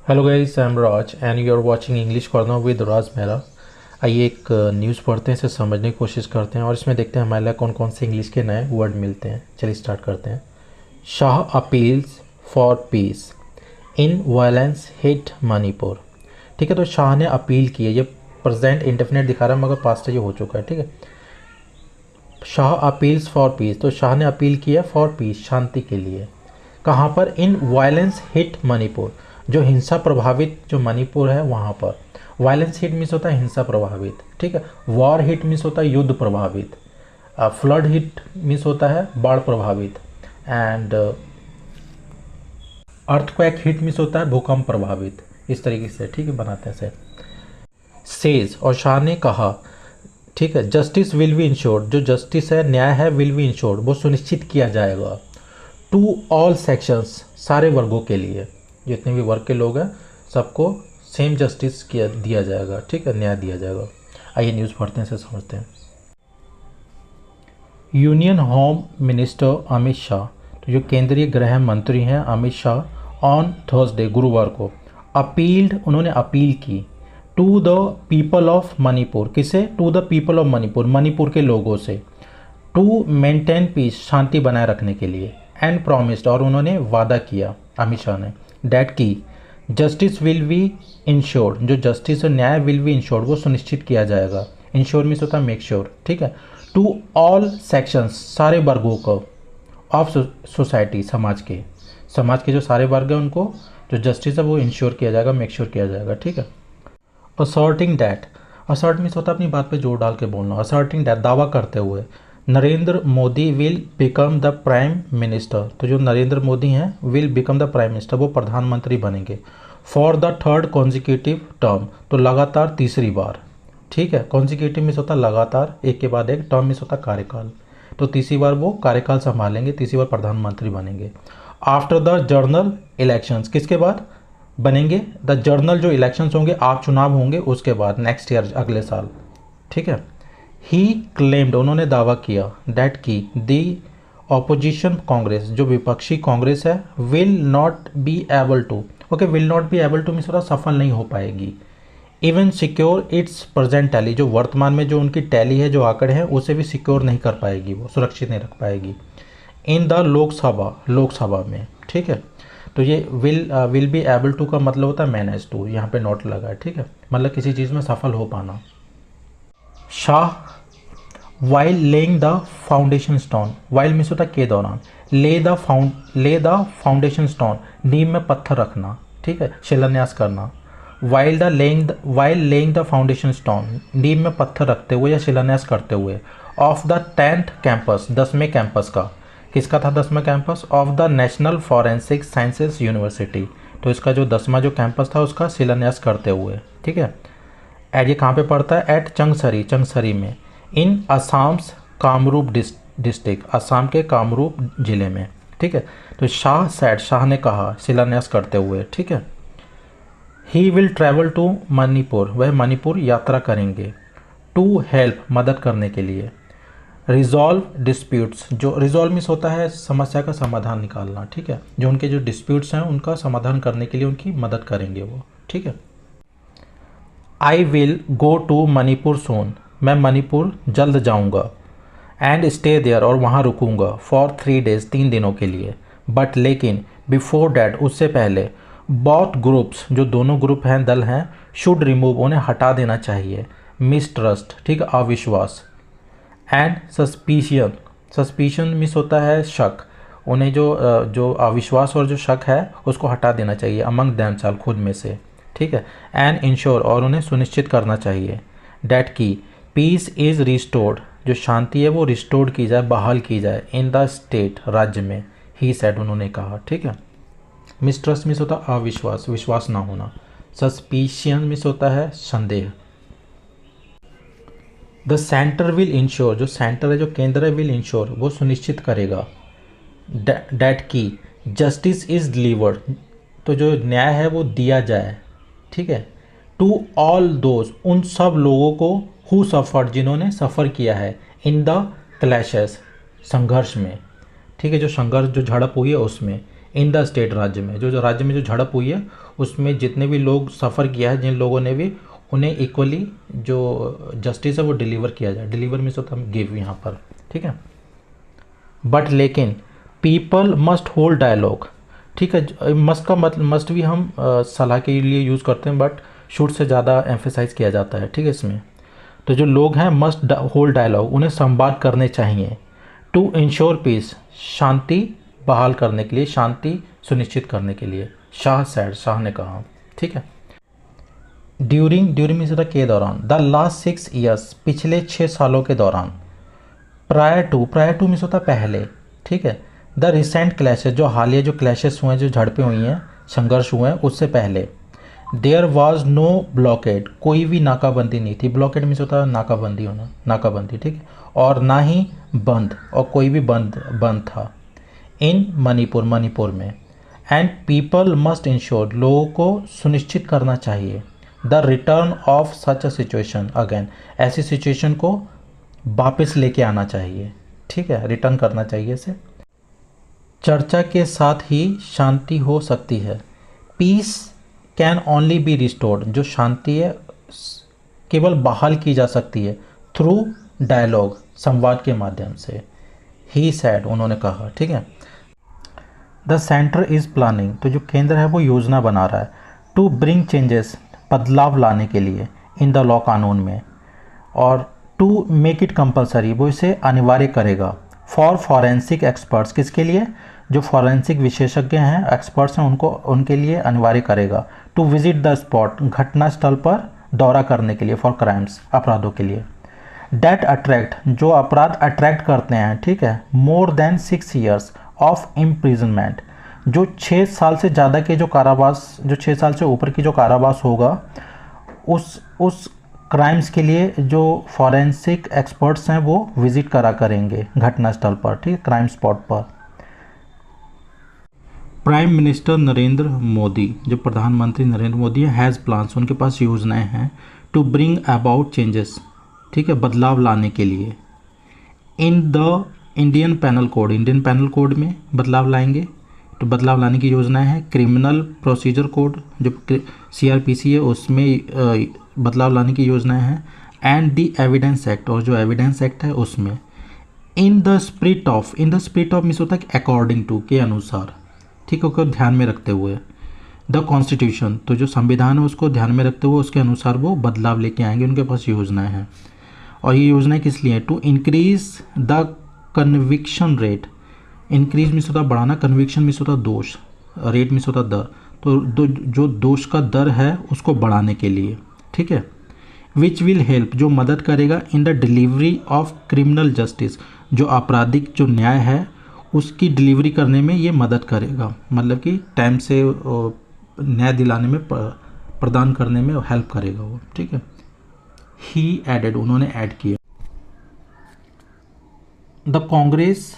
Hello guys, I am Raj and you are watching English corner with Raj Mehra. आइए एक news पढ़ते हैं, इसे समझने की कोशिश करते हैं और इसमें देखते हैं हमारे लिए कौन कौन से इंग्लिश के नए वर्ड मिलते हैं। चलिए स्टार्ट करते हैं। Shah appeals for piece in violence hit Manipur. ठीक है, तो शाह ने अपील की है। ये प्रेजेंट इंडेफिनिट दिखा रहा है मगर पास्ट ये हो चुका है। ठीक है, शाह अपील्स फॉर पीस, तो शाह ने अपील किया फॉर पीस, शांति के लिए। कहाँ पर? इन वायलेंस हिट मणिपुर, जो हिंसा प्रभावित जो मणिपुर है वहाँ पर। वायलेंस हिट मीन्स होता है हिंसा प्रभावित। ठीक है, वॉर हिट मीन्स होता है युद्ध प्रभावित। फ्लड हिट मीन्स होता है बाढ़ प्रभावित। एंड अर्थक्वेक हिट मीन्स होता है भूकंप प्रभावित। इस तरीके से ठीक है बनाते हैं से। सेज, और शाह ने कहा, ठीक है, जस्टिस विल बी इंश्योर्ड, जो जस्टिस है न्याय है, विल बी इंश्योर्ड वो सुनिश्चित किया जाएगा। टू ऑल सेक्शंस, सारे वर्गों के लिए, जितने भी वर्ग के लोग हैं सबको सेम जस्टिस किया दिया जाएगा। ठीक है, न्याय दिया जाएगा। आइए न्यूज़ पढ़ते हैं, इसे समझते हैं। Union home minister Amit Shah, तो जो केंद्रीय गृह मंत्री हैं अमित शाह, ऑन थर्सडे, गुरुवार को, अपील्ड, उन्होंने अपील की, to the people of Manipur, किसे? To the people of Manipur, Manipur के लोगों से, टू मेंटेन पीस, शांति बनाए रखने के लिए, एंड प्रॉमिस्ड, और उन्होंने वादा किया अमित शाह ने, डैट की जस्टिस विल बी इंश्योर्ड, जो जस्टिस और न्याय विल बी इंश्योर्ड वो सुनिश्चित किया जाएगा। इंश्योर मीन्स होता है मेक श्योर। ठीक है, टू ऑल सेक्शंस, सारे वर्गों को, ऑफ सोसाइटी, समाज के जो सारे वर्ग हैं उनको जो जस्टिस है वो इंश्योर किया जाएगा, मेक श्योर किया जाएगा। ठीक है, असर्टिंग डैट, असर्ट मीन्स होता है अपनी बात पे जोर डाल के बोलना। असर्टिंग डैट, दावा करते हुए, Narendra Modi will become the prime minister, तो जो नरेंद्र मोदी हैं will become the prime minister, वो प्रधानमंत्री बनेंगे। For the third consecutive term, तो लगातार तीसरी बार। ठीक है, कॉन्जिक्यूटिव मीन्स होता है लगातार, एक के बाद एक, टर्म मीन्स होता है कार्यकाल, तो तीसरी बार वो कार्यकाल संभालेंगे, तीसरी बार प्रधानमंत्री बनेंगे। आफ्टर द जर्नल इलेक्शंस, किसके बाद बनेंगे? द जर्नल, जो इलेक्शंस होंगे, आप चुनाव होंगे उसके बाद, नेक्स्ट ईयर, अगले साल। ठीक है, ही क्लेम्ड, उन्होंने दावा किया, दैट की दी ऑपोजिशन कांग्रेस, जो विपक्षी कांग्रेस है, will not be able to, okay, will not be able to means होता सफल नहीं हो पाएगी, even secure its present tally, जो वर्तमान में जो उनकी टैली है, जो आंकड़े हैं, उसे भी सिक्योर नहीं कर पाएगी, वो सुरक्षित नहीं रख पाएगी। इन द लोकसभा में। ठीक है, तो ये विल बी एबल टू का मतलब होता है मैनेज टू, यहाँ पे नोट लगा है। ठीक है, मतलब किसी चीज़ में सफल हो पाना। Shah while laying the foundation stone, while means होता है के दौरान, ले द फाउंडेशन स्टोन, नींव में पत्थर रखना। ठीक है, शिलान्यास करना। While laying the foundation stone, नींव में पत्थर रखते हुए या शिलान्यास करते हुए, ऑफ द 10th कैंपस, 10वें कैंपस का, किसका था 10वां campus? Of the national forensic sciences university, तो इसका जो 10वां जो कैंपस था उसका शिलान्यास करते हुए। ठीक है, एट, ये कहाँ पे पड़ता है? एट चंगसरी में, इन असम्स कामरूप डिस्ट्रिक्ट, असम के कामरूप जिले में। ठीक है, तो शाह सेड, शाह ने कहा शिलान्यास करते हुए। ठीक है, he will travel to Manipur, वह मणिपुर यात्रा करेंगे, टू हेल्प, मदद करने के लिए, रिजॉल्व डिस्प्यूट्स, जो रिजॉल्व मीन्स होता है समस्या का समाधान निकालना। ठीक है, जो उनके जो डिस्प्यूट्स हैं उनका समाधान करने के लिए उनकी मदद करेंगे वो। ठीक है, I will go to Manipur soon, मैं मणिपुर जल्द जाऊंगा, एंड स्टे देयर, और वहाँ रुकूंगा, फॉर 3 days, 3 दिनों के लिए। बट लेकिन बिफोर डैट, उससे पहले, बोथ ग्रुप्स, जो दोनों ग्रुप हैं, दल हैं, शुड रिमूव, उन्हें हटा देना चाहिए, मिसट्रस्ट, ठीक है, अविश्वास, एंड सस्पिशन मिस होता है शक, उन्हें जो अविश्वास और जो शक है उसको हटा देना चाहिए, अमंग देमसेल्फ, खुद में से। ठीक है, एंड इंश्योर, और उन्हें सुनिश्चित करना चाहिए, डैट की पीस इज़ रिस्टोर्ड, जो शांति है वो रिस्टोर्ड की जाए, बहाल की जाए, इन द स्टेट, राज्य में, ही सेड, उन्होंने कहा। ठीक है, मिसट्रस्ट मिस होता है अविश्वास, विश्वास ना होना। सस्पिशियन मिस होता है संदेह। द सेंटर विल इंश्योर, जो सेंटर है, जो केंद्र है, विल इंश्योर, वो सुनिश्चित करेगा, डैट की जस्टिस इज डिलीवर्ड, तो जो न्याय है वो दिया जाए। ठीक है, टू ऑल दोज, उन सब लोगों को, हु सफर्ड, जिन्होंने सफ़र किया है, इन द क्लैशेस, संघर्ष में। ठीक है, जो संघर्ष, जो झड़प हुई है उसमें, इन द स्टेट, राज्य में, जो राज्य में जो झड़प हुई है उसमें जितने भी लोग सफ़र किया है, जिन लोगों ने भी, उन्हें इक्वली जो जस्टिस है वो डिलीवर किया जाए। डिलीवर मीन्स होता है गिव यहाँ पर, ठीक है। बट लेकिन पीपल मस्ट होल्ड डायलॉग, ठीक है। मस्ट का मतलब मस्ट भी हम सलाह के लिए यूज़ करते हैं, बट शुड से ज़्यादा एम्फेसाइज किया जाता है, ठीक है इसमें। तो जो लोग हैं मस्ट होल्ड डायलॉग, उन्हें संवाद करने चाहिए। टू इंश्योर पीस, शांति बहाल करने के लिए, शांति सुनिश्चित करने के लिए। शाह सैड, शाह ने कहा, ठीक है। ड्यूरिंग मीन्स के दौरान, द लास्ट 6 ईयर्स, पिछले 6 सालों के दौरान। प्रायर टू मीन्स होता पहले, ठीक है। द रिसेंट क्लैशेस, जो हालिया जो क्लैशेस हुए हैं, जो झड़पें हुई हैं, संघर्ष हुए हैं, उससे पहले। देयर वॉज नो ब्लॉकेड, कोई भी नाकाबंदी नहीं थी। ब्लॉकेड मीन्स होता है नाकाबंदी होना, नाकाबंदी, ठीक है। और ना ही बंद, और कोई भी बंद था। इन मणिपुर में। एंड पीपल मस्ट इंश्योर, लोगों को सुनिश्चित करना चाहिए। The return of such a situation again, ऐसी सिचुएशन को वापस लेके आना चाहिए, ठीक है, रिटर्न करना चाहिए इसे। चर्चा के साथ ही शांति हो सकती है। Piece can only be restored, जो शांति है केवल बहाल की जा सकती है थ्रू डायलॉग, संवाद के माध्यम से। ही सैड, उन्होंने कहा, ठीक है। द सेंटर इज़ प्लानिंग, तो जो केंद्र है वो योजना बना रहा है। टू ब्रिंग चेंजेस, बदलाव लाने के लिए, इन द लॉ, कानून में। और टू मेक इट कंपलसरी, वो इसे अनिवार्य करेगा। फॉर फॉरेंसिक एक्सपर्ट्स, किसके लिए, जो फॉरेंसिक विशेषज्ञ हैं, एक्सपर्ट्स हैं, उनके लिए अनिवार्य करेगा। टू विजिट द स्पॉट, घटनास्थल पर दौरा करने के लिए। फॉर क्राइम्स, अपराधों के लिए। डेट अट्रैक्ट, जो अपराध अट्रैक्ट करते हैं, ठीक है। More than 6 years of imprisonment, जो 6 साल से ज़्यादा के जो कारावास, जो 6 साल से ऊपर की जो कारावास होगा, उस क्राइम्स के लिए जो फॉरेंसिक एक्सपर्ट्स हैं वो विजिट करेंगे घटनास्थल पर, ठीक है, क्राइम स्पॉट पर। प्राइम मिनिस्टर नरेंद्र मोदी, जो प्रधानमंत्री नरेंद्र मोदी है, हैज़ प्लान्स, उनके पास योजनाएं हैं। टू ब्रिंग अबाउट चेंजेस, ठीक है, बदलाव लाने के लिए। In the Indian panel code, Indian panel code में बदलाव लाएंगे, तो बदलाव लाने की योजनाएं हैं। क्रिमिनल प्रोसीजर कोड, जो CRPC है, उसमें बदलाव लाने की योजनाएं हैं। एंड द एविडेंस एक्ट, और जो एविडेंस एक्ट है उसमें। In the spirit of means होता है कि अकॉर्डिंग टू, के अनुसार, ठीक है, उसको ध्यान में रखते हुए। द कॉन्स्टिट्यूशन, तो जो संविधान है उसको ध्यान में रखते हुए उसके अनुसार वो बदलाव लेके आएंगे, उनके पास योजनाएं हैं। और ये योजनाएं किस लिए? To increase the conviction rate, increase means होता बढ़ाना, कन्विक्शन मीन्स होता दोष, रेट मीन्स होता दर, तो जो दोष का दर है उसको बढ़ाने के लिए, ठीक है। विच विल हेल्प, जो मदद करेगा in the delivery of criminal justice, जो आपराधिक जो न्याय है उसकी डिलीवरी करने में ये मदद करेगा, मतलब कि टाइम से न्याय दिलाने में, प्रदान करने में हेल्प करेगा वो, ठीक है। ही एडेड, उन्होंने ऐड किया। द कांग्रेस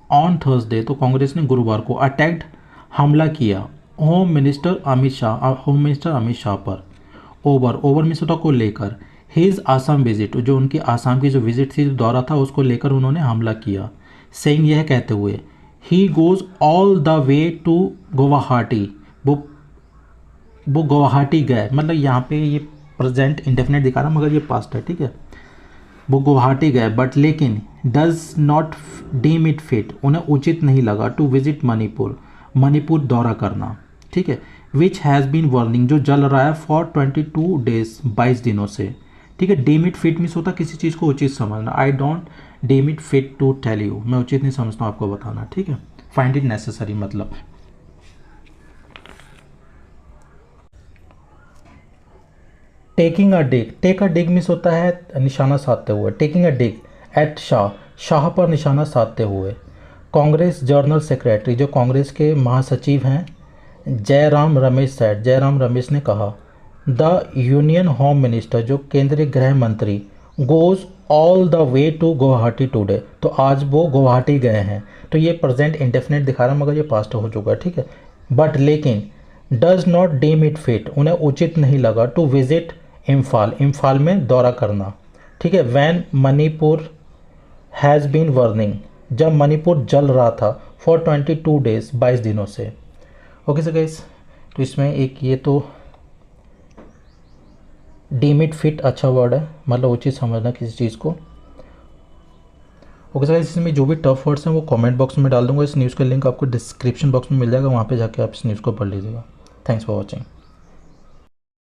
ऑन थर्सडे, तो कांग्रेस ने गुरुवार को अटैक्ड, हमला किया होम मिनिस्टर अमित शाह पर। ओवर मीन्स होता को लेकर। हिज आसाम विजिट, जो उनकी आसाम की जो विजिट थी, जो दौरा था, उसको लेकर उन्होंने हमला किया। सेइंग, यह कहते हुए, he goes all the way to Guwahati, वो गुवाहाटी गए, मतलब यहाँ पे ये प्रेजेंट इंडेफिनिट दिखा रहा मगर ये पास्ट है, ठीक है। वो गुवाहाटी गए, बट लेकिन does not deem it fit, उन्हें उचित नहीं लगा टू विजिट मणिपुर दौरा करना, ठीक है। विच हैज़ बीन वर्निंग, जो जल रहा है फॉर 22 डेज, 22 दिनों से, ठीक है। डीम इट फिट मीन्स होता किसी चीज़ को उचित समझना। I don't deem it fit to tell you, मैं उचित नहीं समझता हूँ आपको बताना, ठीक है। फाइंड इट नेसेसरी, मतलब taking a dig, take a dig means होता है निशाना साधते हुए। Taking a dig at Shah पर निशाना साधते हुए। कांग्रेस जर्नल सेक्रेटरी, जो कांग्रेस के महासचिव हैं, जयराम रमेश ने कहा। द यूनियन होम मिनिस्टर, जो केंद्रीय गृह मंत्री, goes all the way to Guwahati today, तो आज वो गुवाहाटी गए हैं। तो ये प्रेजेंट इंडेफिनिट दिखा रहा है मगर ये पास्ट हो चुका है, ठीक है। बट लेकिन does not deem it fit, उन्हें उचित नहीं लगा टू विजिट इम्फाल में दौरा करना, ठीक है। When Manipur has been burning, जब मणिपुर जल रहा था फॉर 22 डेज, 22 दिनों से। ओके सर गाइस, तो इसमें एक ये तो डीम इट फिट अच्छा वर्ड है, मतलब वो चीज़ समझना किसी चीज़ को। ओके सर गाइस, इसमें जो भी टफ वर्ड्स हैं वो कमेंट बॉक्स में डाल दूंगा। इस न्यूज़ का लिंक आपको डिस्क्रिप्शन बॉक्स में मिल जाएगा, वहाँ पे जाके आप इस न्यूज़ को पढ़ लीजिएगा। Thanks for watching.